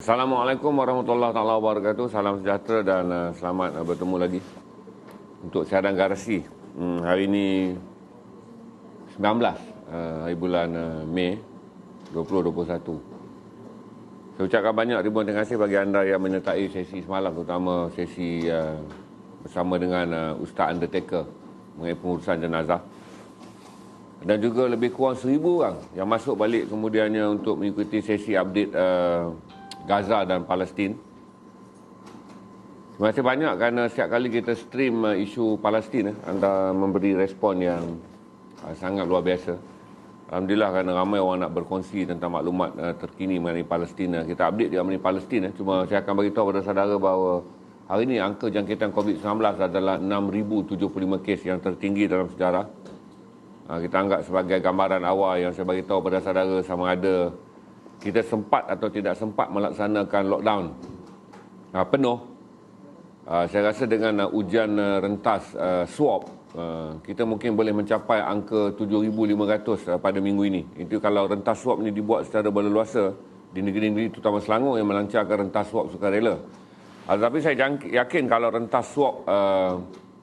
Assalamualaikum warahmatullahi wabarakatuh. Salam sejahtera dan selamat bertemu lagi untuk siaran garasi. Hari ini 19 hari bulan Mei 2021. Saya ucapkan banyak ribuan terima kasih bagi anda yang menyertai sesi semalam, terutama sesi bersama dengan Ustaz Undertaker mengenai pengurusan jenazah. Dan juga lebih kurang 1,000 orang yang masuk balik kemudiannya untuk mengikuti sesi update Gaza dan Palestin. Terima kasih banyak kerana setiap kali kita stream isu Palestin, anda memberi respon yang sangat luar biasa. Alhamdulillah kerana ramai orang nak berkongsi tentang maklumat terkini mengenai Palestin. Kita update dia mengenai Palestin. Cuma saya akan beritahu kepada saudara bahawa hari ini angka jangkitan COVID-19 adalah 6,075 kes yang tertinggi dalam sejarah. Kita anggap sebagai gambaran awal yang saya beritahu kepada saudara sama ada kita sempat atau tidak sempat melaksanakan lockdown penuh. Saya rasa dengan ujian rentas swab, kita mungkin boleh mencapai angka 7,500 pada minggu ini. Itu kalau rentas swab ini dibuat secara berleluasa di negeri-negeri terutama Selangor yang melancarkan rentas swab sukarela. Tetapi saya yakin kalau rentas swab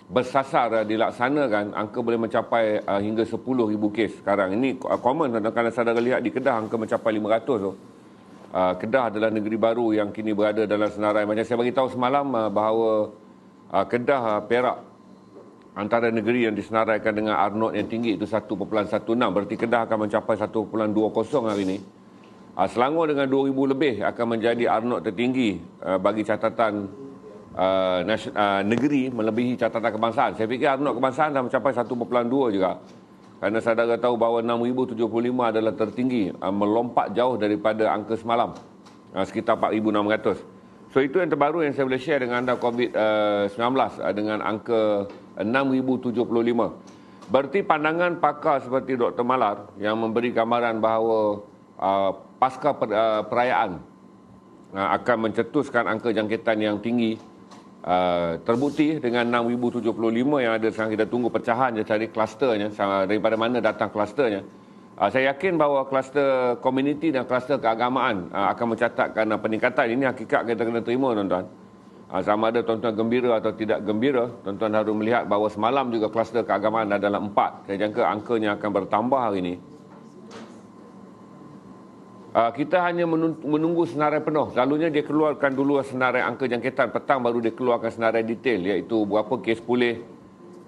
bersasar dilaksanakan, angka boleh mencapai hingga 10,000 kes sekarang. Ini common kalau saudara lihat di Kedah angka mencapai 500 tu. Kedah adalah negeri baru yang kini berada dalam senarai. Macam saya beritahu semalam bahawa Kedah, Perak antara negeri yang disenaraikan dengan R0 yang tinggi itu 1.16. Berarti Kedah akan mencapai 1.20 hari ini. Selangor dengan 2,000 lebih akan menjadi R0 tertinggi bagi catatan negeri melebihi catatan kebangsaan. Saya fikir R0 kebangsaan dah mencapai 1.2 juga. Kerana saudara tahu bahawa 6,075 adalah tertinggi, melompat jauh daripada angka semalam, sekitar 4,600. So itu yang terbaru yang saya boleh share dengan anda COVID-19 dengan angka 6,075. Berarti pandangan pakar seperti Dr. Malar yang memberi gambaran bahawa pasca perayaan akan mencetuskan angka jangkitan yang tinggi, terbukti dengan 6,075 yang ada sekarang. Kita tunggu pecahan je cari klusternya, daripada mana datang klusternya. Saya yakin bahawa kluster komuniti dan kluster keagamaan akan mencatatkan peningkatan. Ini hakikat kita kena terima, tuan-tuan. Sama ada tuan-tuan gembira atau tidak gembira, tuan-tuan harus melihat bahawa semalam juga kluster keagamaan adalah 4. Saya jangka angkanya akan bertambah hari ini. Kita hanya menunggu senarai penuh. Selalunya dia keluarkan dulu senarai angka jangkitan, petang baru dia keluarkan senarai detail, iaitu berapa kes pulih,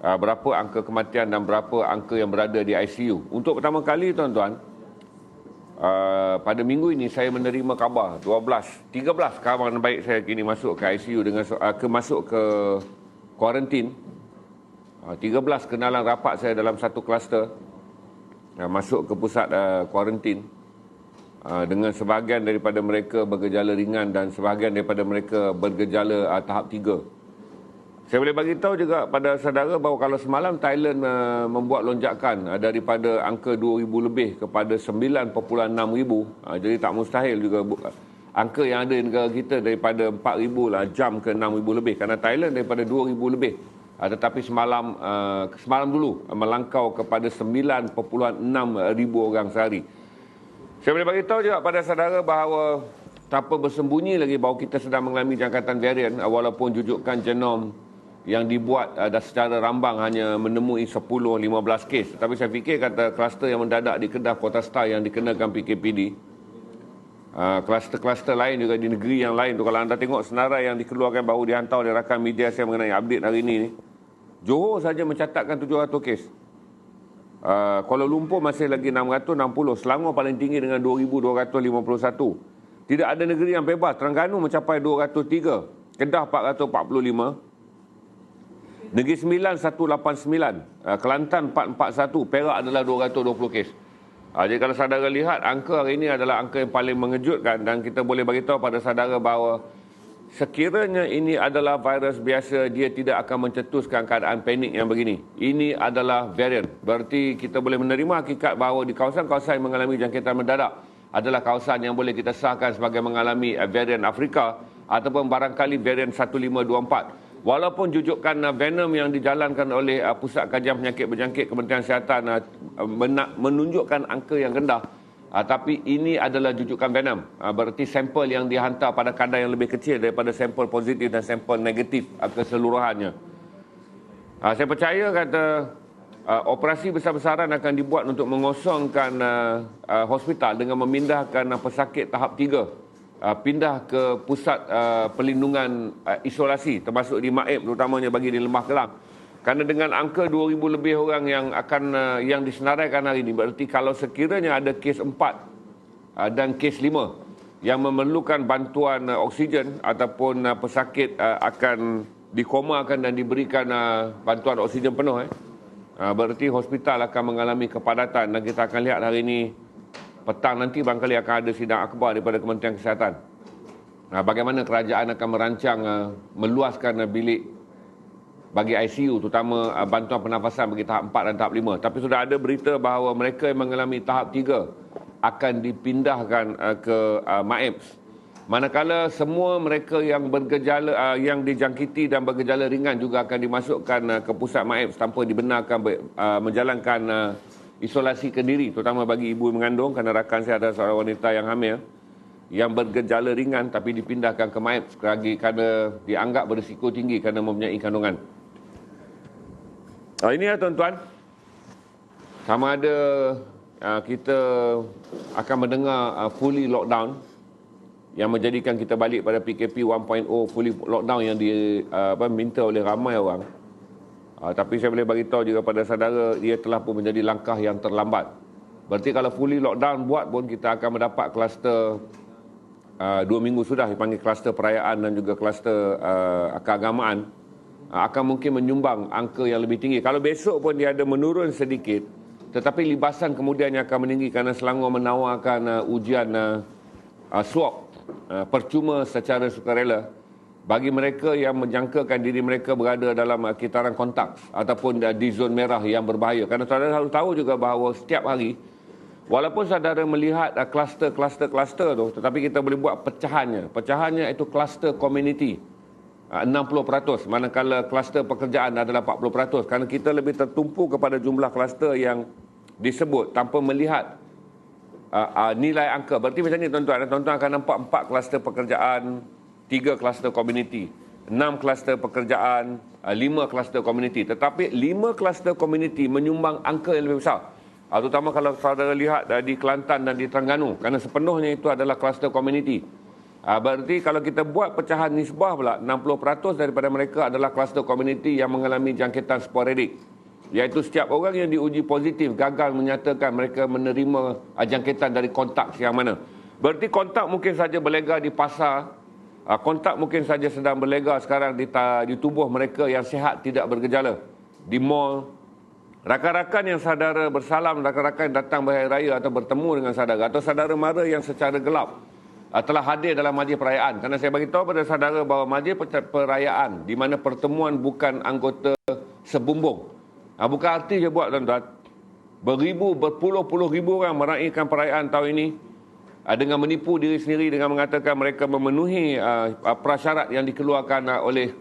berapa angka kematian dan berapa angka yang berada di ICU. Untuk pertama kali, tuan-tuan, pada minggu ini saya menerima khabar 13 kawan baik saya kini masuk ke ICU dengan masuk ke kuarantin. 13 kenalan rapat saya dalam satu kluster masuk ke pusat kuarantin. Dengan sebahagian daripada mereka bergejala ringan dan sebahagian daripada mereka bergejala tahap 3. Saya boleh bagi tahu juga pada saudara bahawa kalau semalam Thailand membuat lonjakan daripada angka 2,000 lebih kepada 9.6,000, jadi tak mustahil juga angka yang ada di negara kita daripada 4,000 jam ke 6,000 lebih. Kerana Thailand daripada 2,000 lebih, tetapi semalam dulu melangkau kepada 9.6,000 orang sehari. Saya boleh beritahu juga pada saudara bahawa tanpa bersembunyi lagi bahawa kita sedang mengalami jangkatan varian, walaupun jujukan genom yang dibuat secara rambang hanya menemui 10-15 kes. Tapi saya fikir kata kluster yang mendadak di Kedah, Kota Star yang dikenakan PKPD, kluster-kluster lain juga di negeri yang lain tu, kalau anda tengok senarai yang dikeluarkan baru dihantar oleh rakan media saya mengenai update hari ini, Johor saja mencatatkan 700 kes. Kuala Lumpur masih lagi 660, Selangor paling tinggi dengan 2,251. Tidak ada negeri yang bebas. Terengganu mencapai 203, Kedah 445, Negeri Sembilan 189, Kelantan 441, Perak adalah 220 kes. Jadi kalau saudara lihat angka hari ini adalah angka yang paling mengejutkan, dan kita boleh beritahu pada saudara bahawa sekiranya ini adalah virus biasa, dia tidak akan mencetuskan keadaan panik yang begini. Ini adalah varian. Berarti kita boleh menerima hakikat bahawa di kawasan-kawasan yang mengalami jangkitan mendadak adalah kawasan yang boleh kita sahkan sebagai mengalami varian Afrika ataupun barangkali varian 1524. Walaupun jujukan venom yang dijalankan oleh Pusat Kajian Penyakit Berjangkit Kementerian Kesihatan menunjukkan angka yang rendah, Tapi ini adalah jujukan Venom. Berarti sampel yang dihantar pada kadar yang lebih kecil daripada sampel positif dan sampel negatif keseluruhannya. Saya percaya kata operasi besar-besaran akan dibuat untuk mengosongkan hospital dengan memindahkan pesakit tahap 3 pindah ke pusat perlindungan isolasi termasuk di Maib, terutamanya bagi di Lembah Kelang. Kerana dengan angka 2,000 lebih orang yang disenaraikan hari ini, berarti kalau sekiranya ada kes 4 dan kes 5 yang memerlukan bantuan oksigen ataupun pesakit akan dikomakan dan diberikan bantuan oksigen penuh, berarti hospital akan mengalami kepadatan. Dan kita akan lihat hari ini, petang nanti barangkali akan ada sidang akhbar daripada Kementerian Kesihatan. Bagaimana kerajaan akan merancang meluaskan bilik bagi ICU, terutama bantuan pernafasan bagi tahap 4 dan tahap 5. Tapi sudah ada berita bahawa mereka yang mengalami tahap 3 akan dipindahkan ke MAEPS. Manakala semua mereka yang bergejala, yang dijangkiti dan bergejala ringan juga akan dimasukkan ke pusat MAEPS tanpa dibenarkan menjalankan isolasi kendiri, terutama bagi ibu mengandung, kerana rakan saya ada seorang wanita yang hamil yang bergejala ringan tapi dipindahkan ke MAEPS kerana dianggap berisiko tinggi kerana mempunyai kandungan. Ini ya tuan-tuan, sama ada kita akan mendengar fully lockdown yang menjadikan kita balik pada PKP 1.0, fully lockdown yang diminta oleh ramai orang. Tapi saya boleh bagi tahu juga pada saudara, ia telah pun menjadi langkah yang terlambat. Berarti kalau fully lockdown buat pun kita akan mendapat kluster 2 minggu sudah dipanggil kluster perayaan dan juga kluster keagamaan, akan mungkin menyumbang angka yang lebih tinggi. Kalau besok pun dia ada menurun sedikit, tetapi libasan kemudiannya akan meninggi kerana Selangor menawarkan ujian swab percuma secara sukarela bagi mereka yang menjangkakan diri mereka berada dalam kitaran kontak ataupun di zon merah yang berbahaya. Kerana saudara harus tahu juga bahawa setiap hari, walaupun saudara melihat kluster tu, tetapi kita boleh buat pecahannya. Pecahannya itu kluster community 60%, manakala kluster pekerjaan adalah 40%. Kerana kita lebih tertumpu kepada jumlah kluster yang disebut tanpa melihat nilai angka. Berarti macam ni tuan-tuan. Tuan-tuan akan nampak 4 kluster pekerjaan, 3 kluster community, 6 kluster pekerjaan, 5 kluster community. Tetapi 5 kluster community menyumbang angka yang lebih besar. Terutama kalau saudara lihat di Kelantan dan di Terengganu, kerana sepenuhnya itu adalah kluster community. Berarti kalau kita buat pecahan nisbah pula, 60% daripada mereka adalah kluster community yang mengalami jangkitan sporadik. Iaitu setiap orang yang diuji positif gagal menyatakan mereka menerima jangkitan dari kontak yang mana. Berarti kontak mungkin saja berlega di pasar, kontak mungkin saja sedang berlega sekarang di tubuh mereka yang sihat tidak bergejala. Di mall, rakan-rakan yang saudara bersalam, rakan-rakan yang datang berhari raya atau bertemu dengan saudara, atau saudara mara yang secara gelap telah hadir dalam majlis perayaan. Kerana saya bagi tahu pada saudara bahawa majlis perayaan di mana pertemuan bukan anggota sebumbung. Bukan arti je buat tuan-tuan. Berpuluh-puluh ribu orang meraihkan perayaan tahun ini dengan menipu diri sendiri dengan mengatakan mereka memenuhi prasyarat yang dikeluarkan oleh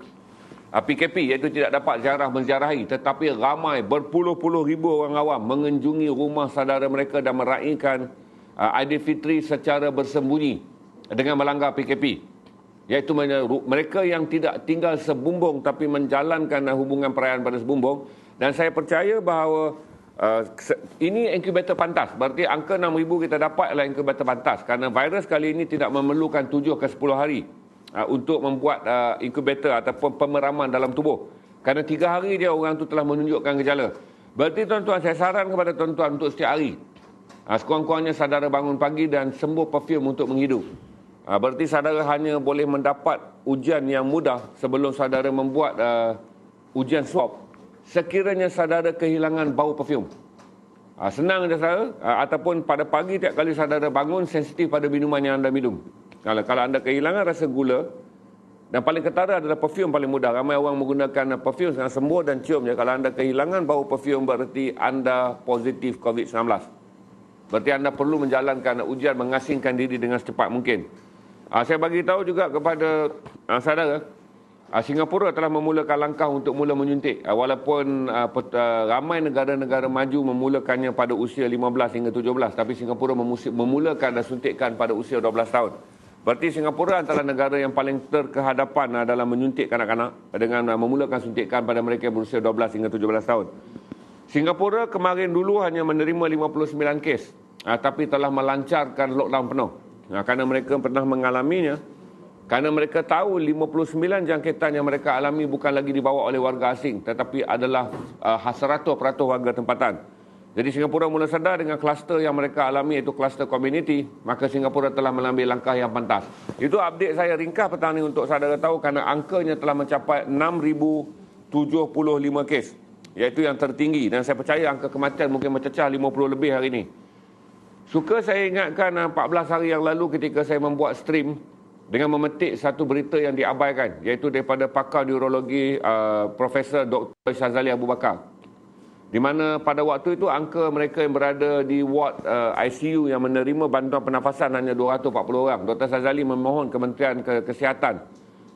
PKP, iaitu tidak dapat ziarah menziarahi. Tetapi ramai berpuluh-puluh ribu orang awam mengunjungi rumah saudara mereka dan meraihkan Aidilfitri secara bersembunyi dengan melanggar PKP, iaitu mereka yang tidak tinggal sebumbung tapi menjalankan hubungan perayaan pada sebumbung. Dan saya percaya bahawa ini inkubator pantas. Berarti angka 6,000 kita dapat adalah inkubator pantas, kerana virus kali ini tidak memerlukan 7 ke 10 hari untuk membuat inkubator ataupun pemeraman dalam tubuh. Kerana 3 hari dia orang tu telah menunjukkan gejala. Berarti tuan-tuan, saya saran kepada tuan-tuan untuk setiap hari sekurang-kurangnya saudara bangun pagi dan sembuh perfume untuk menghidup. Berarti saudara hanya boleh mendapat ujian yang mudah sebelum saudara membuat ujian swab sekiranya saudara kehilangan bau perfume. Senang je saudara, ataupun pada pagi tiap kali saudara bangun sensitif pada minuman yang anda minum. Kalau anda kehilangan rasa gula, dan paling ketara adalah perfume paling mudah. Ramai orang menggunakan perfume sangat sembuh dan cium je. Kalau anda kehilangan bau perfume berarti anda positif COVID-19. Berarti anda perlu menjalankan ujian mengasingkan diri dengan secepat mungkin. Saya bagi tahu juga kepada saudara Singapura telah memulakan langkah untuk mula menyuntik. Walaupun ramai negara-negara maju memulakannya pada usia 15 hingga 17, tapi Singapura memulakan dan suntikan pada usia 12 tahun. Berarti Singapura antara negara yang paling terkehadapan dalam menyuntik kanak-kanak dengan memulakan suntikan pada mereka yang berusia 12 hingga 17 tahun. Singapura kemarin dulu hanya menerima 59 kes, tapi telah melancarkan lockdown penuh. Kerana mereka pernah mengalaminya, kerana mereka tahu 59 jangkitan yang mereka alami bukan lagi dibawa oleh warga asing, tetapi adalah 100% warga tempatan. Jadi Singapura mula sedar dengan kluster yang mereka alami, iaitu kluster community, maka Singapura telah mengambil langkah yang pantas. Itu update saya ringkas petang ini untuk saudara tahu, kerana angkanya telah mencapai 6,075 kes, iaitu yang tertinggi. Dan saya percaya angka kematian mungkin mencecah 50 lebih hari ini. Suka saya ingatkan 14 hari yang lalu ketika saya membuat stream dengan memetik satu berita yang diabaikan, iaitu daripada pakar neurologi Profesor Dr. Shazali Abu Bakar, di mana pada waktu itu angka mereka yang berada di ward ICU yang menerima bantuan pernafasan hanya 240 orang. Dr. Shazali memohon Kementerian Kesihatan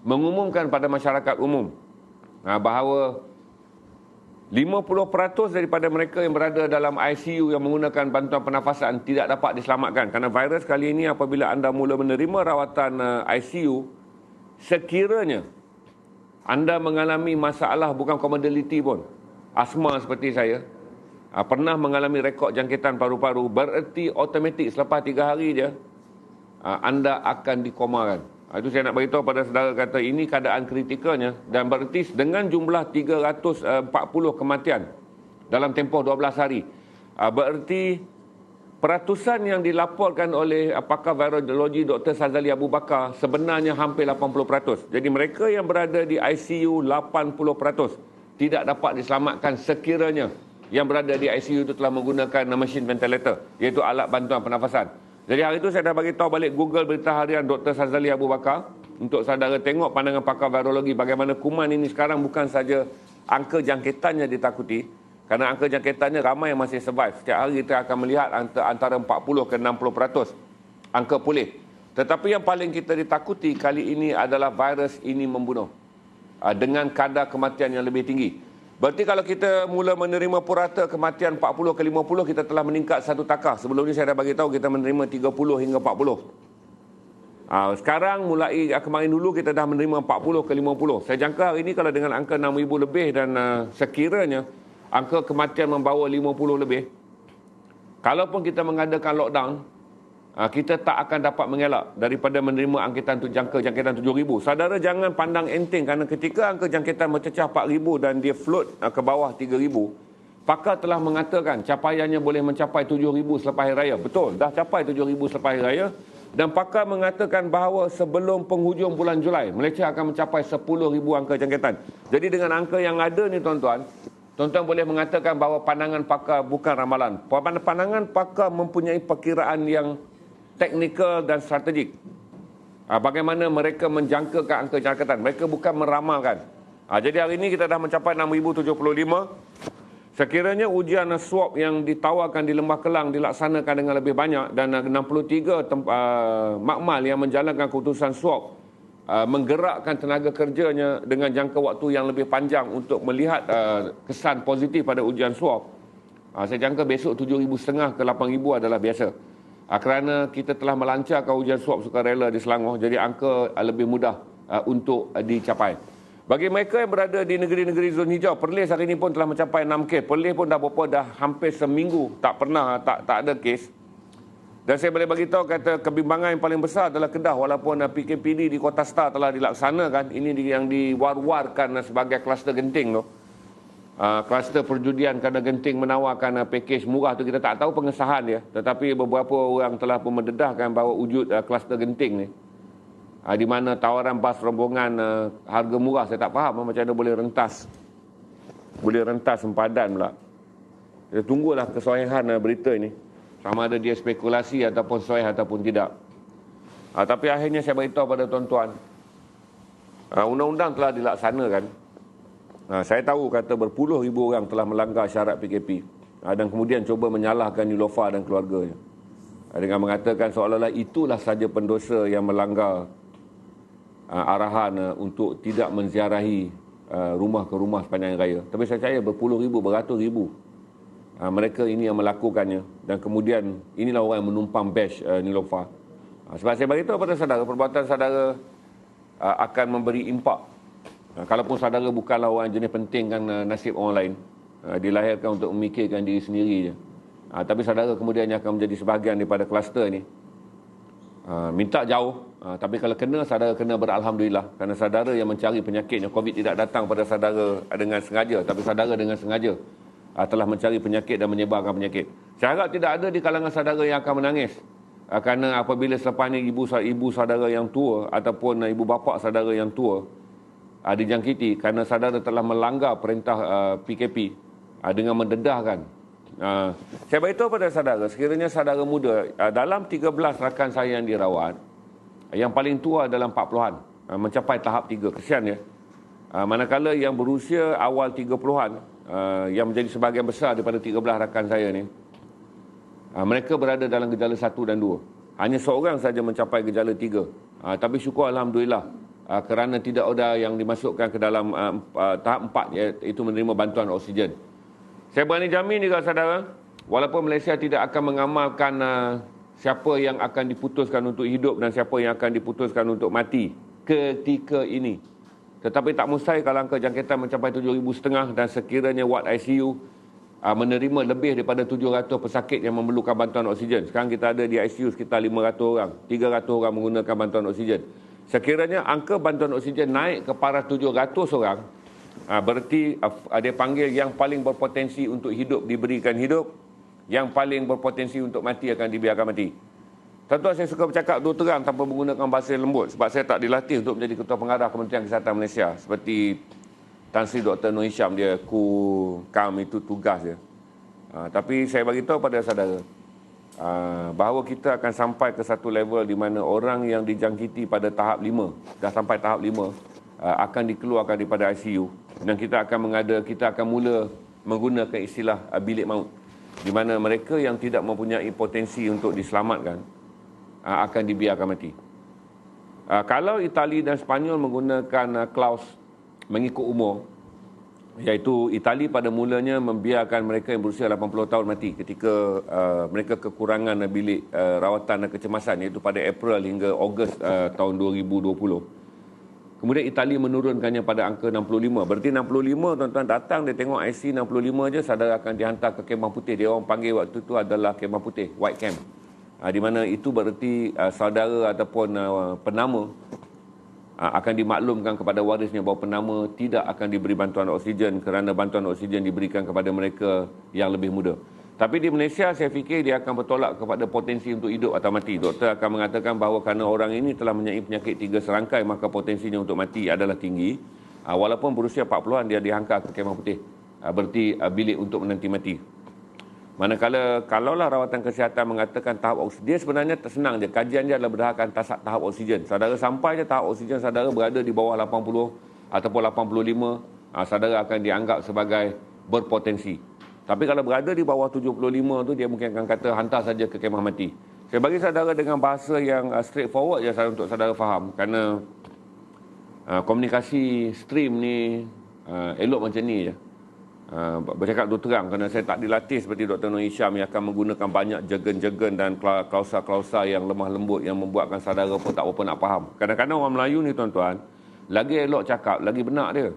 mengumumkan pada masyarakat umum bahawa 50% daripada mereka yang berada dalam ICU yang menggunakan bantuan pernafasan tidak dapat diselamatkan. Kerana virus kali ini apabila anda mula menerima rawatan ICU, sekiranya anda mengalami masalah bukan komodaliti pun, asma seperti saya, pernah mengalami rekod jangkitan paru-paru, bererti automatik selepas 3 hari je, anda akan dikomakan. Itu saya nak beritahu pada saudara, kata ini keadaan kritikalnya, dan bererti dengan jumlah 340 kematian dalam tempoh 12 hari. Bererti peratusan yang dilaporkan oleh pakar virologi Dr. Shazali Abu Bakar sebenarnya hampir 80%. Jadi mereka yang berada di ICU 80% tidak dapat diselamatkan sekiranya yang berada di ICU itu telah menggunakan mesin ventilator, iaitu alat bantuan pernafasan. Jadi hari itu saya dah bagi tahu balik Google berita harian Dr. Shazali Abu Bakar untuk saudara tengok pandangan pakar virologi bagaimana kuman ini sekarang bukan saja angka jangkitannya ditakuti, kerana angka jangkitannya ramai yang masih survive. Setiap hari kita akan melihat antara 40 ke 60% angka pulih. Tetapi yang paling kita ditakuti kali ini adalah virus ini membunuh dengan kadar kematian yang lebih tinggi. Berarti kalau kita mula menerima purata kematian 40 ke 50, kita telah meningkat satu takah. Sebelum ini saya dah bagi tahu kita menerima 30 hingga 40. Sekarang mulai kemarin dulu kita dah menerima 40 ke 50. Saya jangka hari ini kalau dengan angka 6,000 lebih dan sekiranya angka kematian membawa 50 lebih, kalaupun kita mengadakan lockdown, kita tak akan dapat mengelak daripada menerima jangkitan 7,000. Saudara jangan pandang enteng, kerana ketika angka jangkitan mencecah 4,000 dan dia float ke bawah 3,000, pakar telah mengatakan capaiannya boleh mencapai 7,000 selepas Hari Raya. Betul, dah capai 7,000 selepas Hari Raya. Dan pakar mengatakan bahawa sebelum penghujung bulan Julai, Malaysia akan mencapai 10,000 angka jangkitan. Jadi dengan angka yang ada ni tuan-tuan boleh mengatakan bahawa pandangan pakar bukan ramalan. Pandangan pakar mempunyai perkiraan yang teknikal dan strategik. Bagaimana mereka menjangkakan angka jangkitan. Mereka bukan meramalkan. Jadi hari ini kita dah mencapai 6,075. Sekiranya ujian swab yang ditawarkan di Lembah Kelang dilaksanakan dengan lebih banyak dan 63 makmal yang menjalankan keputusan swab menggerakkan tenaga kerjanya dengan jangka waktu yang lebih panjang untuk melihat kesan positif pada ujian swab, saya jangka besok 7,500 ke 8,000 adalah biasa. Kerana kita telah melancarkan ujian swab sukarela di Selangor, jadi angka lebih mudah untuk dicapai. Bagi mereka yang berada di negeri-negeri zon hijau, Perlis hari ini pun telah mencapai 6 kes. Perlis pun dah hampir seminggu tak ada kes. Dan saya boleh bagi tahu kata kebimbangan yang paling besar adalah Kedah, walaupun PKPD di Kota Star telah dilaksanakan, ini yang diwar-warkan sebagai kluster genting tu. Kluster perjudian kerana Genting menawarkan pakej murah tu, kita tak tahu pengesahan dia, tetapi beberapa orang telah pun mendedahkan bahawa wujud kluster Genting ni, di mana tawaran bas rombongan harga murah. Saya tak faham macam mana boleh rentas sempadan pula. Kita tunggulah kesohihan berita ini, sama ada dia spekulasi ataupun sahih ataupun tidak. Tapi akhirnya saya beritahu pada tuan-tuan, undang-undang telah dilaksanakan. Saya tahu kata berpuluh ribu orang telah melanggar syarat PKP dan kemudian cuba menyalahkan Niloufar dan keluarganya dengan mengatakan seolah-olah itulah saja pendosa yang melanggar arahan untuk tidak menziarahi rumah ke rumah sepanjang raya. Tapi saya percaya berpuluh ribu, beratus ribu mereka ini yang melakukannya, dan kemudian inilah orang yang menumpang bash Niloufar. Sebab saya beritahu pada saudara, perbuatan saudara akan memberi impak. Kalaupun saudara bukanlah orang jenis pentingkan nasib orang lain, dilahirkan untuk memikirkan diri sendiri je. Tapi saudara kemudian akan menjadi sebahagian daripada kluster ni. Minta jauh, tapi kalau kena, saudara kena beralhamdulillah, kerana saudara yang mencari penyakitnya. Covid tidak datang pada saudara dengan sengaja, tapi saudara dengan sengaja telah mencari penyakit dan menyebarkan penyakit. Saya harap tidak ada di kalangan saudara yang akan menangis kerana apabila selepas ini ibu saudara yang tua ataupun ibu bapa saudara yang tua dijangkiti kerana saudara telah melanggar perintah PKP dengan mendedahkan. Saya beritahu pada saudara, sekiranya saudara muda, dalam 13 rakan saya yang dirawat, yang paling tua dalam 40-an, mencapai tahap 3. Kesian ya. Manakala yang berusia awal 30-an, yang menjadi sebahagian besar daripada 13 rakan saya ni, mereka berada dalam gejala 1 dan 2. Hanya seorang saja mencapai gejala 3. Tapi syukur alhamdulillah, kerana tidak ada yang dimasukkan ke dalam tahap 4, iaitu menerima bantuan oksigen. Saya berani jamin juga saudara, walaupun Malaysia tidak akan mengamalkan siapa yang akan diputuskan untuk hidup dan siapa yang akan diputuskan untuk mati ketika ini, tetapi tak mustahil kalau angka jangkitan mencapai 7,500 dan sekiranya ward ICU menerima lebih daripada 700 pesakit yang memerlukan bantuan oksigen. Sekarang kita ada di ICU sekitar 500 orang, 300 orang menggunakan bantuan oksigen. Sekiranya angka bantuan oksigen naik ke parah 700 orang, berarti dia panggil yang paling berpotensi untuk hidup diberikan hidup, yang paling berpotensi untuk mati akan dibiarkan mati. Tentu saya suka bercakap dua terang tanpa menggunakan bahasa lembut, sebab saya tak dilatih untuk menjadi Ketua Pengarah Kementerian Kesihatan Malaysia. Seperti Tan Sri Dr. Noor Hisham, dia KAM itu tugas dia. Tapi saya beritahu pada saudara bahawa kita akan sampai ke satu level di mana orang yang dijangkiti pada tahap 5, dah sampai tahap 5, akan dikeluarkan daripada ICU, dan kita akan mula menggunakan istilah bilik maut, di mana mereka yang tidak mempunyai potensi untuk diselamatkan akan dibiarkan mati. Kalau Itali dan Sepanyol menggunakan klaus mengikut umur, iaitu Itali pada mulanya membiarkan mereka yang berusia 80 tahun mati ketika mereka kekurangan bilik rawatan dan kecemasan, iaitu pada April hingga Ogos tahun 2020. Kemudian Itali menurunkannya pada angka 65. Berarti 65 tuan-tuan datang, dia tengok IC 65 je, saudara akan dihantar ke kemah putih. Dia orang panggil waktu itu adalah kemah putih, white camp. Di mana itu berarti saudara ataupun penama akan dimaklumkan kepada warisnya bahawa penama tidak akan diberi bantuan oksigen kerana bantuan oksigen diberikan kepada mereka yang lebih muda. Tapi di Malaysia saya fikir dia akan bertolak kepada potensi untuk hidup atau mati. Doktor akan mengatakan bahawa kerana orang ini telah mempunyai penyakit 3 serangkai, maka potensinya untuk mati adalah tinggi. Walaupun berusia 40-an, dia dihantar ke kemah putih. Berarti bilik untuk menanti mati. Manakala kalaulah rawatan kesihatan mengatakan tahap oksigen, dia sebenarnya senang je. Kajian dia adalah berdasarkan tahap oksigen. Saudara sampai je tahap oksigen, saudara berada di bawah 80 ataupun 85, saudara akan dianggap sebagai berpotensi. Tapi kalau berada di bawah 75 tu, dia mungkin akan kata hantar saja ke kemah mati. Saya bagi saudara dengan bahasa yang straightforward je untuk saudara faham, kerana komunikasi stream ni elok macam ni je. Bercakap dua terang, kerana saya tak dilatih seperti Dr. Noor Hisham yang akan menggunakan banyak jegen-jegen dan klausa-klausa yang lemah lembut yang membuatkan saudara pun tak apa nak faham. Kadang-kadang orang Melayu ni tuan-tuan, lagi elok cakap, lagi benar dia.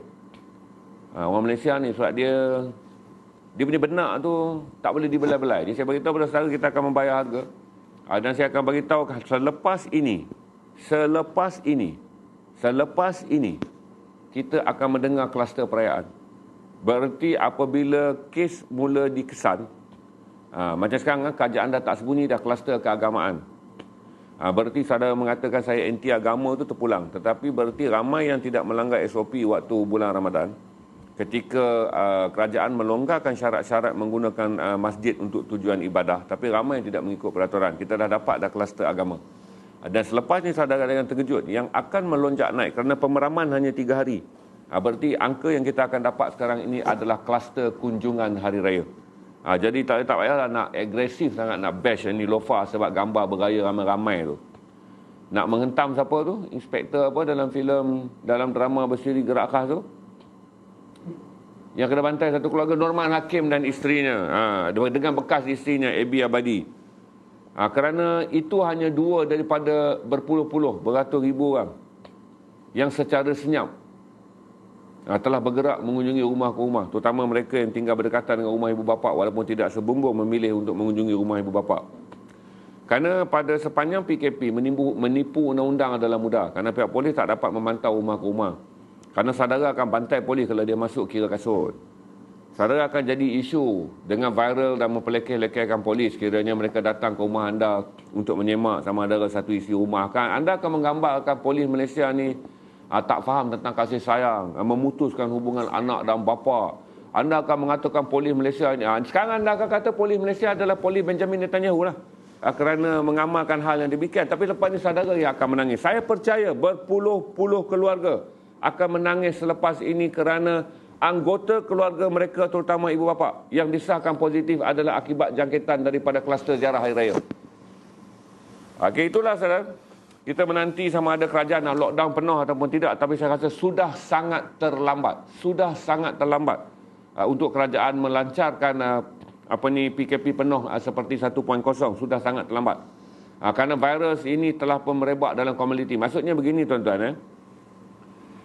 Orang Malaysia ni sebab dia punya benar tu tak boleh dibelai-belai. Jadi saya beritahu pada saudara, kita akan membayar harga. Dan saya akan beritahu selepas ini kita akan mendengar kluster perayaan. Berarti apabila kes mula dikesan, macam sekarang kerajaan dah tak sembunyi, dah kluster keagamaan. Berarti saudara mengatakan saya anti agama itu terpulang. Tetapi berarti ramai yang tidak melanggar SOP waktu bulan Ramadan, ketika kerajaan melonggarkan syarat-syarat menggunakan masjid untuk tujuan ibadah, tapi ramai yang tidak mengikut peraturan. Kita dah dapat kluster agama. Dan selepas ini saudara dengan terkejut, yang akan melonjak naik kerana pemeraman hanya 3 hari. Berarti angka yang kita akan dapat sekarang ini adalah kluster kunjungan hari raya. Jadi tak payahlah nak agresif sangat nak bash Niloufar sebab gambar beraya ramai-ramai tu. nak menghentam siapa tu? Inspektor apa dalam filem, dalam drama bersiri Gerak Khas tu? Yang kena bantai satu keluarga, Norman Hakim dan isterinya. Dengan bekas isterinya, Abby Abadi. Kerana itu hanya 2 daripada berpuluh-puluh, beratus ribu orang yang secara senyap telah bergerak mengunjungi rumah ke rumah, terutama mereka yang tinggal berdekatan dengan rumah ibu bapa walaupun tidak sebumbung memilih untuk mengunjungi rumah ibu bapa. Kerana pada sepanjang PKP menipu undang-undang adalah mudah, kerana pihak polis tak dapat memantau rumah ke rumah. Kerana saudara akan bantai polis kalau dia masuk kira kasut. Saudara akan jadi isu dengan viral dan mempelekeh-lekehkan polis kiranya mereka datang ke rumah anda untuk menyemak sama ada satu isi rumah. Anda akan menggambarkan polis Malaysia ni tak faham tentang kasih sayang, memutuskan hubungan anak dan bapa. Anda akan mengatakan polis Malaysia ni, sekarang anda akan kata polis Malaysia adalah polis Benjamin Netanyahu lah, kerana mengamalkan hal yang demikian. Tapi lepas ni saudara yang akan menangis. Saya percaya berpuluh-puluh keluarga akan menangis selepas ini kerana anggota keluarga mereka, terutama ibu bapa, yang disahkan positif adalah akibat jangkitan daripada kluster ziarah hari raya. Okey, itulah saudara. Kita menanti sama ada kerajaan nak lockdown penuh ataupun tidak, tapi saya rasa sudah sangat terlambat. Sudah sangat terlambat untuk kerajaan melancarkan PKP penuh seperti 1.0. Sudah sangat terlambat. Kerana virus ini telah pun merebak dalam komuniti. Maksudnya begini tuan-tuan.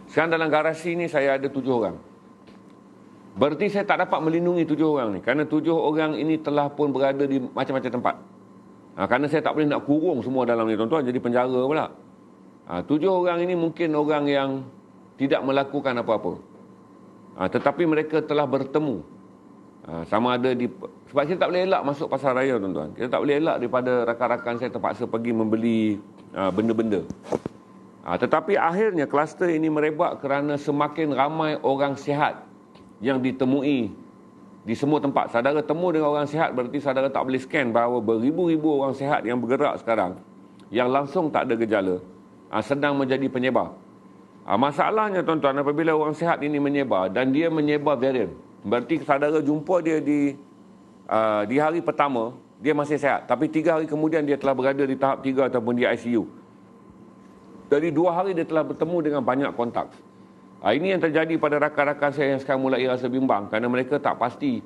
Sekarang dalam garasi ni saya ada 7 orang. Berarti saya tak dapat melindungi 7 orang ni. Kerana 7 orang ini telah pun berada di macam-macam tempat. Kerana saya tak boleh nak kurung semua dalam ni tuan-tuan, jadi penjara pula. 7 orang ini mungkin orang yang tidak melakukan apa-apa. Tetapi mereka telah bertemu. Sama ada di... Sebab kita tak boleh elak masuk pasar raya tuan-tuan. Kita tak boleh elak daripada rakan-rakan saya terpaksa pergi membeli benda-benda. Tetapi akhirnya kluster ini merebak kerana semakin ramai orang sihat yang ditemui di semua tempat. Saudara temu dengan orang sihat, berarti saudara tak boleh scan bahawa beribu-ribu orang sihat yang bergerak sekarang, yang langsung tak ada gejala, sedang menjadi penyebar. Masalahnya tuan-tuan, apabila orang sihat ini menyebar dan dia menyebar varian, berarti saudara jumpa dia di hari pertama, dia masih sihat. Tapi 3 hari kemudian dia telah berada di tahap 3 ataupun di ICU. Dari 2 hari dia telah bertemu dengan banyak kontak. Ini yang terjadi pada rakan-rakan saya yang sekarang mulai rasa bimbang kerana mereka tak pasti.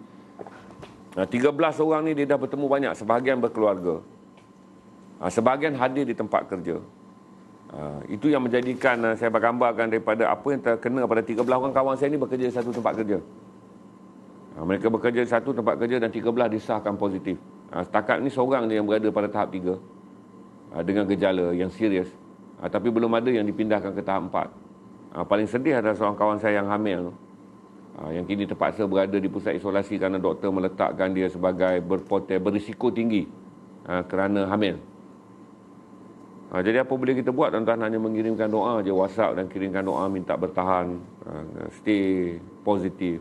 13 orang ni dia dah bertemu banyak, sebahagian berkeluarga. Sebahagian hadir di tempat kerja. Itu yang menjadikan saya bergambarkan daripada apa yang terkena pada 13 orang kawan saya ni bekerja di satu tempat kerja. Mereka bekerja di satu tempat kerja dan 13 disahkan positif. Setakat ni seorang dia yang berada pada tahap 3 dengan gejala yang serius. Tapi belum ada yang dipindahkan ke tahap 4. Paling sedih adalah seorang kawan saya yang hamil, yang kini terpaksa berada di pusat isolasi kerana doktor meletakkan dia sebagai berisiko tinggi kerana hamil. Jadi apa boleh kita buat tuan-tuan? Hanya mengirimkan doa je WhatsApp dan kirimkan doa minta bertahan, stay positif.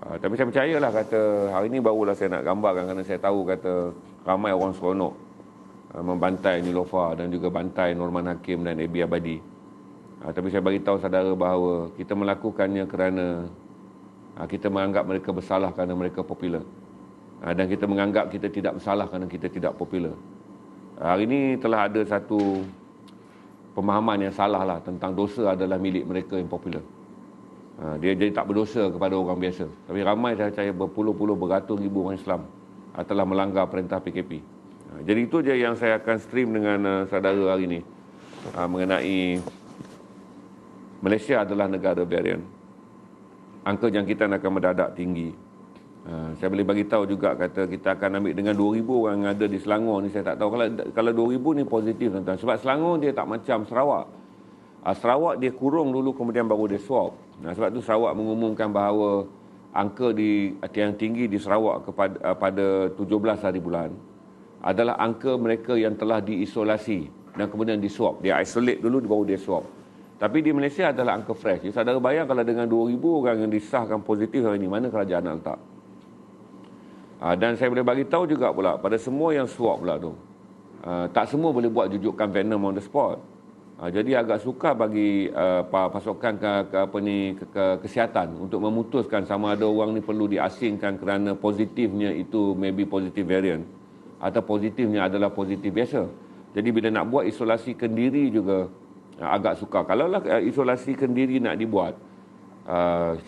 Tapi saya percayalah, kata hari ini barulah saya nak gambarkan kerana saya tahu kata ramai orang seronok membantai Niloufar dan juga bantai Norman Hakim dan Abby Abadi. Tapi saya beritahu saudara bahawa kita melakukannya kerana kita menganggap mereka bersalah kerana mereka popular. Dan kita menganggap kita tidak bersalah kerana kita tidak popular. Hari ini telah ada satu pemahaman yang salah lah tentang dosa adalah milik mereka yang popular. Dia jadi tak berdosa kepada orang biasa. Tapi ramai saya percaya berpuluh-puluh, beratus ribu orang Islam telah melanggar perintah PKP. Jadi itu je yang saya akan stream dengan saudara hari ini mengenai Malaysia adalah negara varian. Angka jangkitan akan mendadak tinggi. Saya boleh bagi tahu juga kata kita akan ambil dengan 2,000 orang yang ada di Selangor ni. Saya tak tahu kalau 2,000 ni positif tuan-tuan. Sebab Selangor dia tak macam Sarawak. Sarawak dia kurung dulu kemudian baru dia swab. Sebab tu Sarawak mengumumkan bahawa angka yang tinggi di Sarawak pada 17 hari bulan adalah angka mereka yang telah diisolasi dan kemudian diswab. Dia isolate dulu baru dia swab. Tapi di Malaysia adalah angka fresh. Jadi saudara bayang kalau dengan 2,000 orang yang disahkan positif hari ini, mana kerajaan nak letak? Dan saya boleh bagi tahu juga pula pada semua yang swab pula tu, tak semua boleh buat jujukan venom on the spot. Jadi agak sukar bagi pasukan kesihatan untuk memutuskan sama ada orang ni perlu diasingkan kerana positifnya itu maybe positif variant atau positifnya adalah positif biasa. Jadi bila nak buat isolasi kendiri juga agak sukar. Kalaulah isolasi kendiri nak dibuat,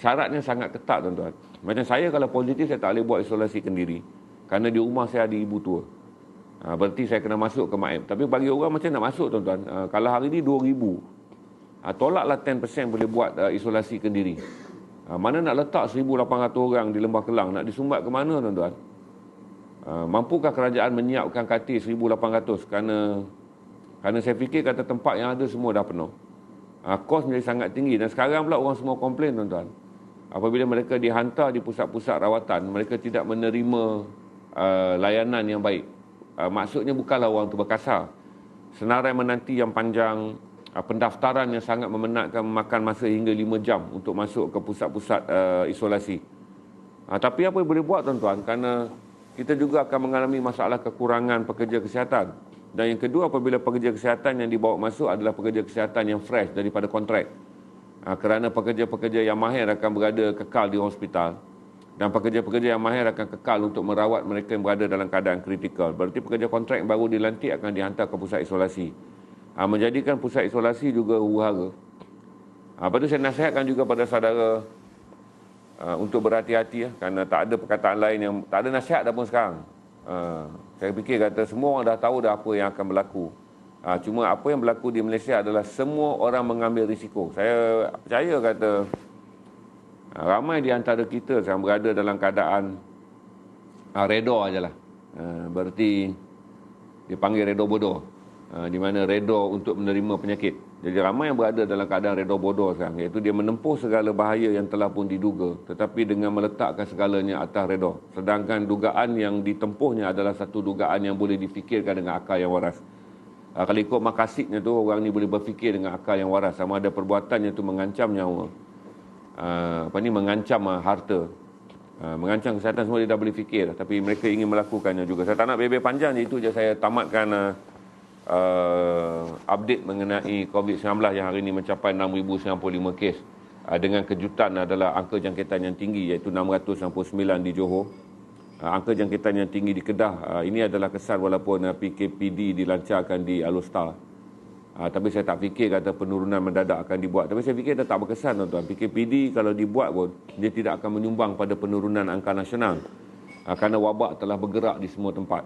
syaratnya sangat ketat tuan-tuan. Macam saya kalau positif, saya tak boleh buat isolasi kendiri. Kerana di rumah saya ada ibu tua. Berarti saya kena masuk ke MAEP. Tapi bagi orang macam nak masuk tuan-tuan. Kalau hari ni 2,000. Tolaklah 10% boleh buat isolasi kendiri. Mana nak letak 1,800 orang di Lembah Kelang, nak disumbat ke mana tuan-tuan? Mampukah kerajaan menyiapkan katil 1,800? Kerana saya fikir kata tempat yang ada semua dah penuh. Kos menjadi sangat tinggi. Dan sekarang pula orang semua komplain tuan-tuan. Apabila mereka dihantar di pusat-pusat rawatan, mereka tidak menerima layanan yang baik. Maksudnya bukanlah orang tu berkasar. Senarai menanti yang panjang, pendaftaran yang sangat memenatkan, memakan masa hingga 5 jam untuk masuk ke pusat-pusat isolasi. Tapi apa yang boleh buat tuan-tuan? Kerana kita juga akan mengalami masalah kekurangan pekerja kesihatan. Dan yang kedua, apabila pekerja kesihatan yang dibawa masuk adalah pekerja kesihatan yang fresh daripada kontrak. Kerana pekerja-pekerja yang mahir akan berada kekal di hospital. Dan pekerja-pekerja yang mahir akan kekal untuk merawat mereka yang berada dalam keadaan kritikal. Berarti pekerja kontrak yang baru dilantik akan dihantar ke pusat isolasi. Menjadikan pusat isolasi juga huru-hara. Lepas tu saya nasihatkan juga pada saudara untuk berhati-hati, kerana tak ada perkataan lain yang, tak ada nasihat dah pun sekarang. Saya fikir kata semua orang dah tahu dah apa yang akan berlaku. Cuma apa yang berlaku di Malaysia adalah semua orang mengambil risiko. Saya percaya kata ramai di antara kita yang berada dalam keadaan redha ajalah. Berarti dipanggil redha bodoh. Di mana redha untuk menerima penyakit. Jadi ramai yang berada dalam keadaan redha bodoh sekarang, iaitu dia menempuh segala bahaya yang telah pun diduga, tetapi dengan meletakkan segalanya atas redha. Sedangkan dugaan yang ditempuhnya adalah satu dugaan yang boleh difikirkan dengan akal yang waras. Kalau ikut makasidnya tu, orang ni boleh berfikir dengan akal yang waras, sama ada perbuatannya tu mengancam nyawa, mengancam harta, mengancam kesihatan, semua dia dah boleh fikir. Tapi mereka ingin melakukannya juga. Saya tak nak bebel panjang, itu je saya tamatkan update mengenai COVID-19 yang hari ini mencapai 6,095 kes. Dengan kejutan adalah angka jangkitan yang tinggi, iaitu 669 di Johor. Angka jangkitan yang tinggi di Kedah. Ini adalah kesan walaupun PKPD dilancarkan di Alor Star. Tapi saya tak fikir kata penurunan mendadak akan dibuat. Tapi saya fikir dia tak berkesan tuan-tuan. PKPD kalau dibuat pun, dia tidak akan menyumbang pada penurunan angka nasional. Kerana wabak telah bergerak di semua tempat.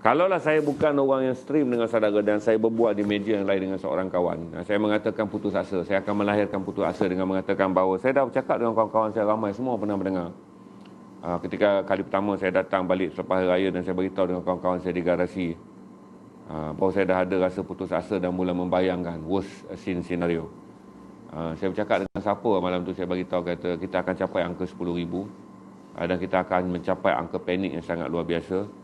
Kalaulah saya bukan orang yang stream dengan saudara dan saya berbual di media yang lain dengan seorang kawan, saya mengatakan putus asa. Saya akan melahirkan putus asa dengan mengatakan bahawa saya dah bercakap dengan kawan-kawan saya ramai, semua pernah mendengar. Ketika kali pertama saya datang balik selepas Hari Raya dan saya beritahu dengan kawan-kawan saya di garasi, bahawa saya dah ada rasa putus asa dan mula membayangkan worst scene scenario. Saya bercakap dengan siapa malam tu, saya beritahu kata kita akan capai angka 10,000 dan kita akan mencapai angka panik yang sangat luar biasa.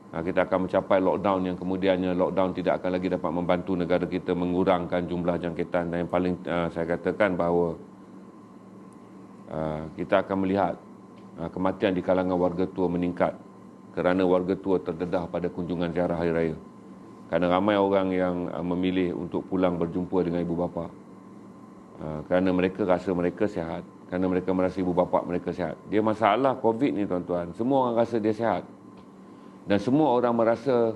Kita akan mencapai lockdown yang kemudiannya lockdown tidak akan lagi dapat membantu negara kita mengurangkan jumlah jangkitan. Dan yang paling saya katakan bahawa kita akan melihat kematian di kalangan warga tua meningkat kerana warga tua terdedah pada kunjungan ziarah Hari Raya. Kerana ramai orang yang memilih untuk pulang berjumpa dengan ibu bapa. Kerana mereka rasa mereka sihat. Kerana mereka merasa ibu bapa mereka sihat. Dia masalah COVID ni tuan-tuan. Semua orang rasa dia sihat. Dan semua orang merasa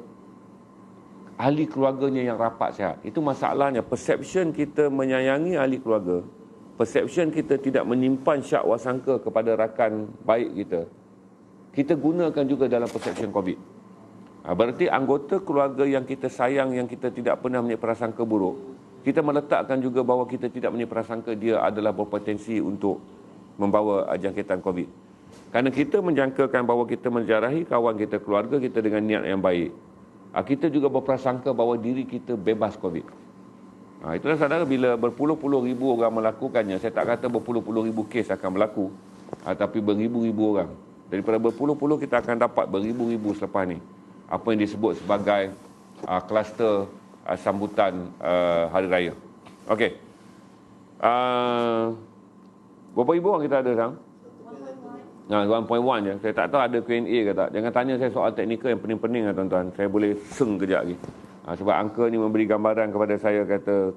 ahli keluarganya yang rapat sihat. Itu masalahnya. Perception kita menyayangi ahli keluarga. Perception kita tidak menyimpan syak wasangka kepada rakan baik kita. Kita gunakan juga dalam perception COVID. Berarti anggota keluarga yang kita sayang, yang kita tidak pernah mempunyai prasangka buruk, kita meletakkan juga bahawa kita tidak mempunyai prasangka dia adalah berpotensi untuk membawa jangkitan COVID. Kerana kita menjangkakan bahawa kita menziarahi kawan kita, keluarga kita dengan niat yang baik, kita juga berprasangka bahawa diri kita bebas COVID. Itulah saudara, bila berpuluh-puluh ribu orang melakukannya, saya tak kata berpuluh-puluh ribu kes akan berlaku, tapi beribu-ribu orang. Daripada berpuluh-puluh kita akan dapat beribu-ribu selepas ni. Apa yang disebut sebagai kluster sambutan Hari Raya. Okey. Berapa ribu orang kita ada sekarang? 1.1 je. Saya tak tahu ada Q&A ke tak. Jangan tanya saya soal teknikal yang pening-pening lah tuan-tuan. Saya boleh seng kejap lagi. Sebab angka ni memberi gambaran kepada saya kata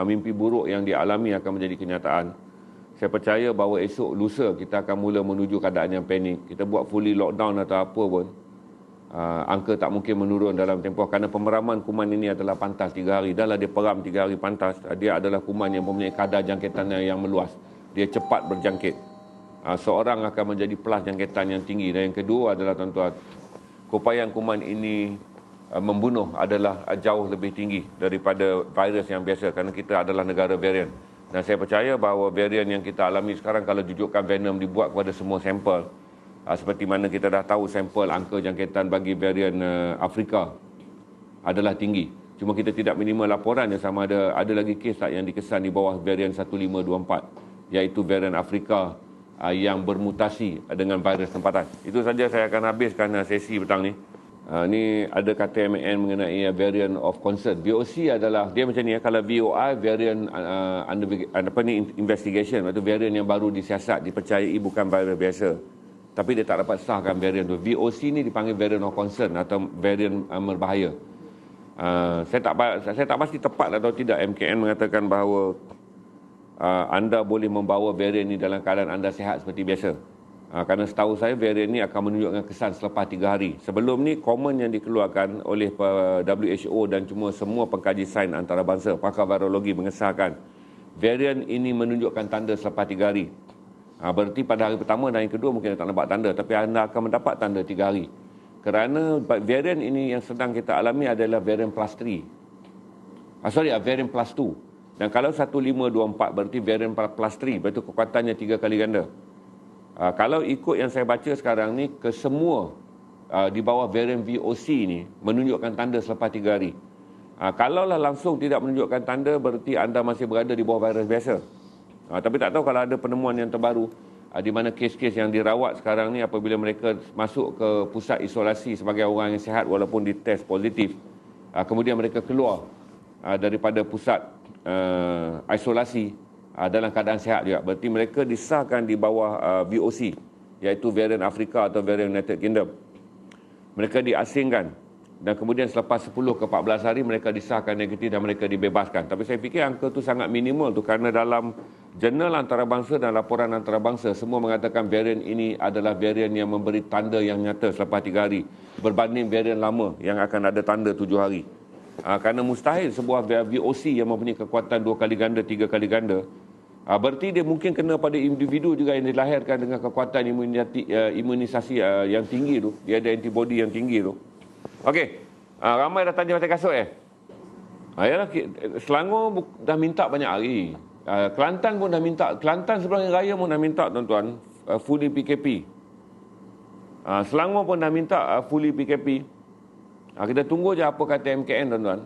mimpi buruk yang dialami akan menjadi kenyataan. Saya percaya bahawa esok lusa kita akan mula menuju keadaan yang panik. Kita buat fully lockdown atau apa pun. angka tak mungkin menurun dalam tempoh, kerana pemeraman kuman ini adalah pantas 3 hari. Dah lah dia peram 3 hari pantas, dia adalah kuman yang mempunyai kadar jangkitan yang meluas. Dia cepat berjangkit. Seorang akan menjadi pelas jangkitan yang tinggi. Dan yang kedua adalah tuan-tuan, keupayaan kuman ini membunuh adalah jauh lebih tinggi daripada virus yang biasa, kerana kita adalah negara varian. Dan saya percaya bahawa varian yang kita alami sekarang, kalau jujukan venom dibuat kepada semua sampel, seperti mana kita dah tahu sampel angka jangkitan bagi varian Afrika adalah tinggi. Cuma kita tidak menerima laporan yang sama ada lagi kes tak yang dikesan di bawah varian 1524, iaitu varian Afrika yang bermutasi dengan virus tempatan. Itu saja saya akan habiskan sesi petang ni. Ni ada kata MAN mengenai variant of concern. VOC adalah, dia macam ni ya, kalau VOI variant investigation, iaitu variant yang baru disiasat, dipercayai bukan virus biasa, tapi dia tak dapat sahkan variant tu. VOC ni dipanggil variant of concern atau variant berbahaya. Saya tak pasti tepat atau tidak MKN mengatakan bahawa anda boleh membawa variant ni dalam keadaan anda sihat seperti biasa. Kerana setahu saya varian ni akan menunjukkan kesan selepas 3 hari. Sebelum ni komen yang dikeluarkan oleh WHO dan semua pengkaji sains antarabangsa, pakar virologi mengesahkan varian ini menunjukkan tanda selepas 3 hari. Berarti pada hari pertama dan yang kedua mungkin tak nampak tanda, tapi anda akan mendapat tanda 3 hari. Kerana varian ini yang sedang kita alami adalah varian plus 3. Varian plus 2. Dan kalau 1524 berarti varian plus 3, berarti kekuatannya 3 kali ganda. Kalau ikut yang saya baca sekarang ni, kesemua di bawah varian VOC ni menunjukkan tanda selepas 3 hari. Kalaulah langsung tidak menunjukkan tanda, berarti anda masih berada di bawah virus biasa. Tapi tak tahu kalau ada penemuan yang terbaru, di mana kes-kes yang dirawat sekarang ni, apabila mereka masuk ke pusat isolasi sebagai orang yang sihat walaupun dites positif, kemudian mereka keluar daripada pusat isolasi dalam keadaan sihat juga, berarti mereka disahkan di bawah VOC, iaitu varian Afrika atau varian United Kingdom. Mereka diasingkan dan kemudian selepas 10 ke 14 hari mereka disahkan negatif dan mereka dibebaskan. Tapi saya fikir angka tu sangat minimal tu, kerana dalam jurnal antarabangsa dan laporan antarabangsa semua mengatakan varian ini adalah varian yang memberi tanda yang nyata selepas 3 hari berbanding varian lama yang akan ada tanda 7 hari. Kerana mustahil sebuah VOC yang mempunyai kekuatan 2 kali ganda, 3 kali ganda, berarti dia mungkin kena pada individu juga yang dilahirkan dengan kekuatan imunisasi yang tinggi tu. Dia ada antibody yang tinggi tu. Okey, ramai dah tanya pasal kasut yalah, Selangor dah minta banyak hari. Kelantan pun dah minta. Kelantan sebelum Hari Raya pun dah minta tuan-tuan, fully PKP. Selangor pun dah minta fully PKP. Kita tunggu je apa kata MKN tuan-tuan.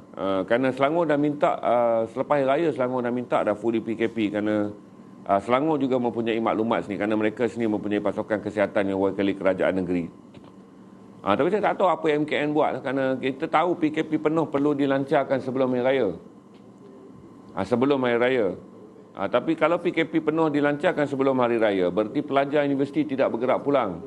Kerana Selangor dah minta, selepas Hari Raya Selangor dah minta dah fully PKP, kerana Selangor juga mempunyai maklumat sini, kerana mereka sini mempunyai pasokan kesihatan yang wakili kerajaan negeri. Tapi saya tak tahu apa yang MKN buat, kerana kita tahu PKP penuh perlu dilancarkan sebelum Hari Raya. Sebelum Hari Raya. Tapi kalau PKP penuh dilancarkan sebelum Hari Raya, berarti pelajar universiti tidak bergerak pulang.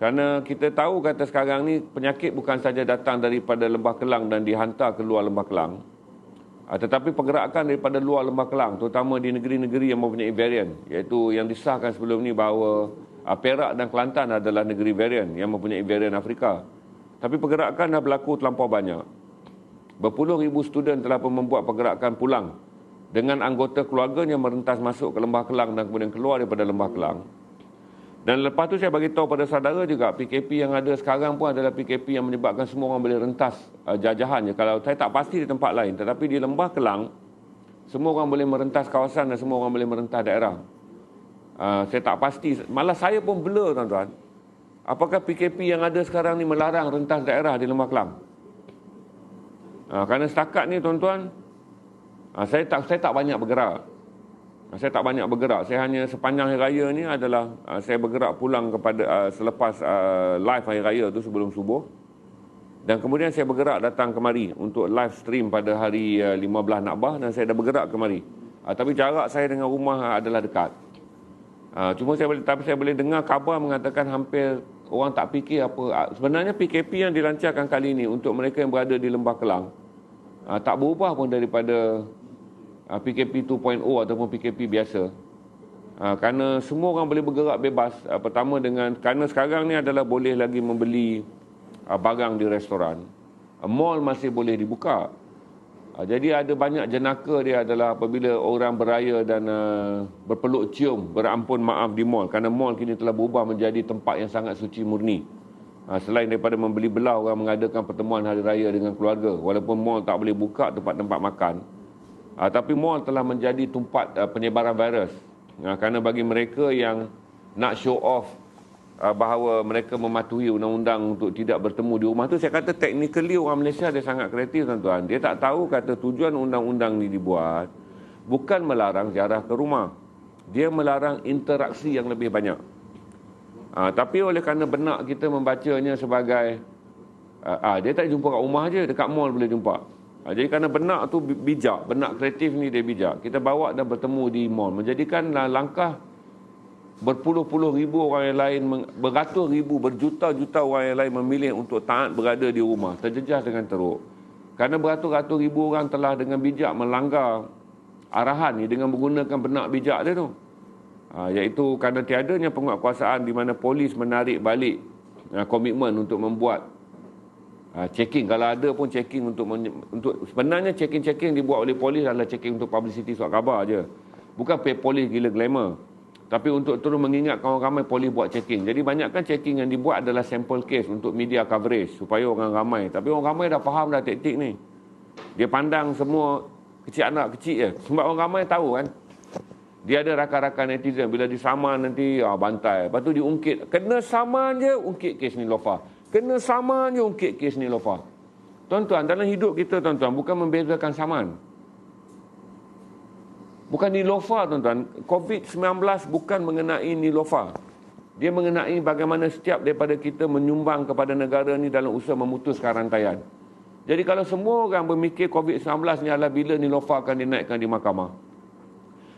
Kerana kita tahu kata sekarang ni penyakit bukan saja datang daripada Lembah Kelang dan dihantar ke luar Lembah Kelang, tetapi pergerakan daripada luar Lembah Kelang, terutama di negeri-negeri yang mempunyai varian, iaitu yang disahkan sebelum ni bahawa Perak dan Kelantan adalah negeri varian yang mempunyai varian Afrika. Tapi pergerakan dah berlaku terlampau banyak. Berpuluh ribu student telah pun membuat pergerakan pulang dengan anggota keluarganya merentas masuk ke Lembah Kelang dan kemudian keluar daripada Lembah Kelang. Dan lepas tu saya bagi tahu pada saudara juga, PKP yang ada sekarang pun adalah PKP yang menyebabkan semua orang boleh rentas jajahan je. Kalau saya tak pasti di tempat lain, tetapi di Lembah Kelang semua orang boleh merentas kawasan dan semua orang boleh merentas daerah. Saya tak pasti, malah saya pun blur tuan-tuan. Apakah PKP yang ada sekarang ni melarang rentas daerah di Lembah Kelang? Kerana setakat ni tuan-tuan, saya tak banyak bergerak. Saya hanya sepanjang Hari Raya ni adalah saya bergerak pulang kepada selepas live Hari Raya tu sebelum subuh. Dan kemudian saya bergerak datang kemari untuk live stream pada hari 15 Nakbah, dan saya dah bergerak kemari. Tapi jarak saya dengan rumah adalah dekat. Cuma saya boleh dengar khabar mengatakan hampir orang tak fikir apa. Sebenarnya PKP yang dilancarkan kali ini untuk mereka yang berada di Lembah Kelang tak berubah pun daripada PKP 2.0 ataupun PKP biasa. Kerana semua orang boleh bergerak bebas. Pertama kerana sekarang ni adalah boleh lagi membeli barang di restoran, mall masih boleh dibuka. Jadi ada banyak jenaka dia adalah apabila orang beraya dan berpeluk cium, berampun maaf di mall. Kerana mall kini telah berubah menjadi tempat yang sangat suci murni. Selain daripada membeli belah, orang mengadakan pertemuan hari raya dengan keluarga. Walaupun mall tak boleh buka tempat-tempat makan, tapi mall telah menjadi tempat penyebaran virus. Kerana bagi mereka yang nak show off bahawa mereka mematuhi undang-undang untuk tidak bertemu di rumah tu, saya kata technically orang Malaysia dia sangat kreatif, tuan-tuan. Dia tak tahu kata tujuan undang-undang ni dibuat bukan melarang ziarah ke rumah. Dia melarang interaksi yang lebih banyak. Tapi oleh kerana benak kita membacanya sebagai dia tak jumpa kat rumah je, dekat mall boleh jumpa. Jadi kerana benak tu bijak, benak kreatif ni dia bijak. Kita bawa dan bertemu di mall, menjadikan langkah berpuluh-puluh ribu orang yang lain, beratus ribu, berjuta-juta orang yang lain memilih untuk taat berada di rumah, terjejas dengan teruk. Kerana beratus-ratus ribu orang telah dengan bijak melanggar arahan ni dengan menggunakan benak bijak dia tu. Iaitu kerana tiadanya penguatkuasaan di mana polis menarik balik komitmen untuk membuat checking. Kalau ada pun checking untuk sebenarnya checking dibuat oleh polis adalah checking untuk publicity surat khabar je. Bukan polis gila glamour. Tapi untuk terus mengingatkan orang ramai polis buat checking. Jadi banyakkan checking yang dibuat adalah sample case untuk media coverage supaya orang ramai. Tapi orang ramai dah faham dah taktik ni. Dia pandang semua kecil anak kecil je. Sebab orang ramai tahu kan. Dia ada rakan-rakan netizen bila disaman nanti bantai. Lepas tu diungkit. Kena saman je ungkit kes ni Lofa. Kena saman je ungkit kes ni Lofa. Tuan-tuan, dalam hidup kita tuan-tuan bukan membezakan saman. Bukan Nilofa, tuan-tuan. COVID-19 bukan mengenai Nilofa. Dia mengenai bagaimana setiap daripada kita menyumbang kepada negara ni dalam usaha memutuskan rantaian. Jadi kalau semua orang berfikir COVID-19 ni adalah bila Nilofa akan dinaikkan di mahkamah.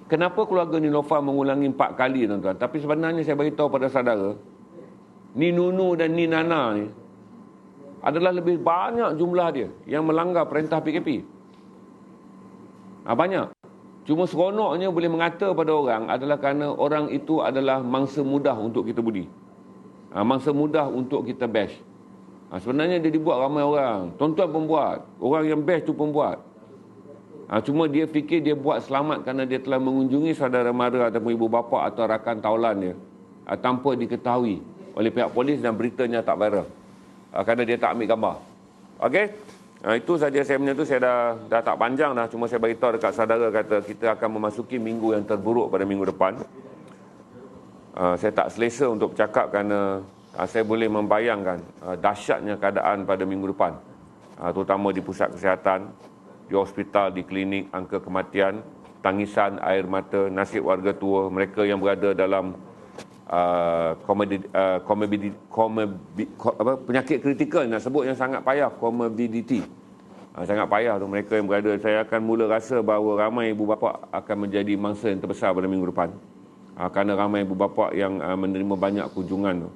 Kenapa keluarga Nilofa mengulangi 4 kali, tuan-tuan? Tapi sebenarnya saya beritahu pada saudara, Ni Nunu dan Ni Nana ni adalah lebih banyak jumlah dia yang melanggar perintah PKP. Banyak. Cuma seronoknya boleh mengata pada orang adalah kerana orang itu adalah mangsa mudah untuk kita budi. Mangsa mudah untuk kita bash. Sebenarnya dia dibuat ramai orang. Tuan-tuan pun buat. Orang yang bash tu pun buat. Cuma dia fikir dia buat selamat kerana dia telah mengunjungi saudara mara ataupun ibu bapa atau rakan taulan dia tanpa diketahui oleh pihak polis dan beritanya tak viral. Kerana dia tak ambil gambar. Okey? Itu saja saya punya tu. Saya dah tak panjang dah. Cuma saya beritahu dekat saudara kata kita akan memasuki minggu yang terburuk pada minggu depan. Saya tak selesa untuk bercakap kerana saya boleh membayangkan dahsyatnya keadaan pada minggu depan. Terutama di pusat kesihatan, di hospital, di klinik, angka kematian, tangisan, air mata, nasib warga tua, mereka yang berada dalam penyakit kritikal nak sebut yang sangat payah, comorbidity. Sangat payah tu mereka yang berada. Saya akan mula rasa bahawa ramai ibu bapa akan menjadi mangsa yang terbesar pada minggu depan. Kerana ramai ibu bapa yang menerima banyak kunjungan tu.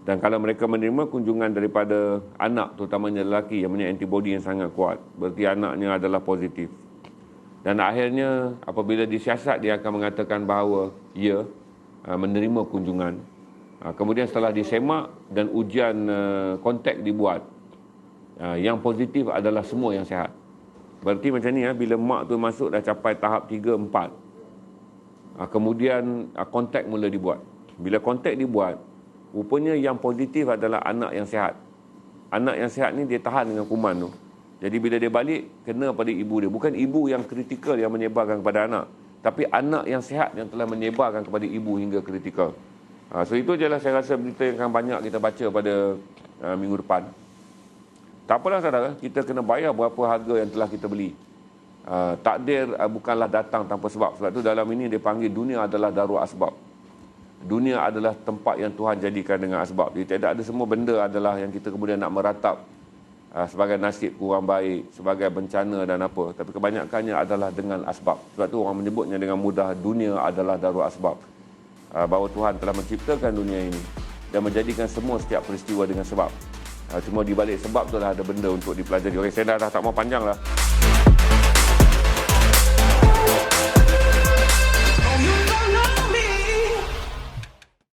Dan kalau mereka menerima kunjungan daripada anak, terutamanya lelaki yang punya antibody yang sangat kuat, berarti anaknya adalah positif. Dan akhirnya apabila disiasat dia akan mengatakan bahawa ya, menerima kunjungan. Kemudian setelah disemak dan ujian kontak dibuat, yang positif adalah semua yang sihat. Berarti macam ni, bila mak tu masuk dah capai tahap 3, 4, kemudian kontak mula dibuat. Bila kontak dibuat, rupanya yang positif adalah anak yang sihat. Anak yang sihat ni dia tahan dengan kuman tu. Jadi bila dia balik, kena pada ibu dia. Bukan ibu yang kritikal yang menyebarkan kepada anak, tapi anak yang sihat yang telah menyebarkan kepada ibu hingga kritikal. So itu je lah saya rasa berita yang akan banyak kita baca pada minggu depan. Tak apalah saudara, kita kena bayar berapa harga yang telah kita beli. Takdir bukanlah datang tanpa sebab. Sebab tu dalam ini dia panggil dunia adalah darul asbab. Dunia adalah tempat yang Tuhan jadikan dengan asbab. Jadi tidak ada semua benda adalah yang kita kemudian nak meratap sebagai nasib kurang baik, sebagai bencana dan apa. Tapi kebanyakannya adalah dengan asbab. Sebab tu orang menyebutnya dengan mudah, dunia adalah darul asbab. Bahawa Tuhan telah menciptakan dunia ini dan menjadikan semua setiap peristiwa dengan sebab. Cuma di balik sebab tu dah ada benda untuk dipelajari. Okey, saya dah tak mau panjang lah.